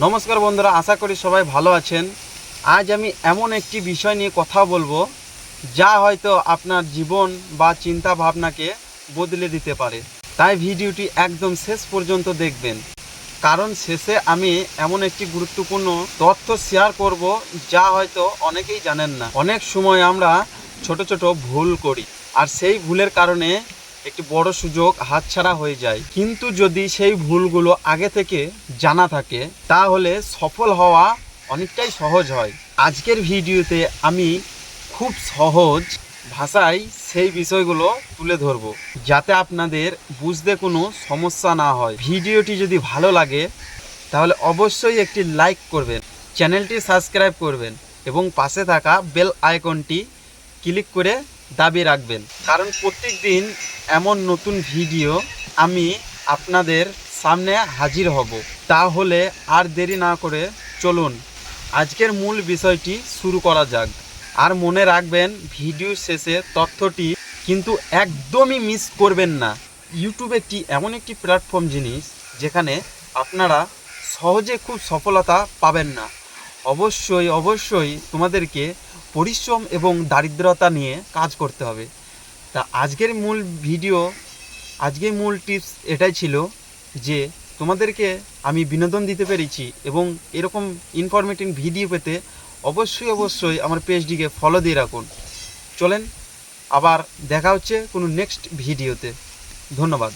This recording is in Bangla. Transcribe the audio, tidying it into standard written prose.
নমস্কার বন্ধুরা, আশা করি সবাই ভালো আছেন। আজ আমি এমন একটি বিষয় নিয়ে কথা বলবো যা হয়তো আপনার জীবন বা চিন্তা ভাবনাকে বদলে দিতে পারে। তাই ভিডিওটি একদম শেষ পর্যন্ত দেখবেন, কারণ শেষে আমি এমন একটি গুরুত্বপূর্ণ তথ্য শেয়ার করব যা হয়তো অনেকেই জানেন না। অনেক সময় আমরা ছোট ছোট ভুল করি, আর সেই ভুলের কারণে একটি বড় সুযোগ হাতছাড়া হয়ে যায়। কিন্তু যদি সেই ভুলগুলো আগে থেকে জানা থাকে তাহলে সফল হওয়া অনেকটাই সহজ হয়। আজকের ভিডিওতে আমি খুব সহজ ভাষায় সেই বিষয়গুলো তুলে ধরবো, যাতে আপনাদের বুঝতে কোনো সমস্যা না হয়। ভিডিওটি যদি ভালো লাগে তাহলে অবশ্যই একটি লাইক করবেন, চ্যানেলটি সাবস্ক্রাইব করবেন এবং পাশে থাকা বেল আইকনটি ক্লিক করে দাবিয়ে রাখবেন, কারণ প্রত্যেক দিন এমন নতুন ভিডিও আমি আপনাদের সামনে হাজির হব। তাহলে আর দেরি না করে চলুন আজকের মূল বিষয়টি শুরু করা যাক। আর মনে রাখবেন, ভিডিও শেষে তথ্যটি কিন্তু একদমই মিস করবেন না। ইউটিউব একটি এমন একটি প্ল্যাটফর্ম জিনিস যেখানে আপনারা সহজে খুব সফলতা পাবেন না। অবশ্যই অবশ্যই তোমাদেরকে পরিশ্রম এবং দারিদ্রতা নিয়ে কাজ করতে হবে। তা আজকের মূল টিপস এটাই ছিল যে তোমাদেরকে আমি বিনোদন দিতে পেরেছি, এবং এরকম ইনফরমেটিভ ভিডিও পেতে অবশ্যই আমার পেজটিকে ফলো দিয়ে রাখুন। চলেন আবার দেখা হচ্ছে কোনো নেক্সট ভিডিওতে। ধন্যবাদ।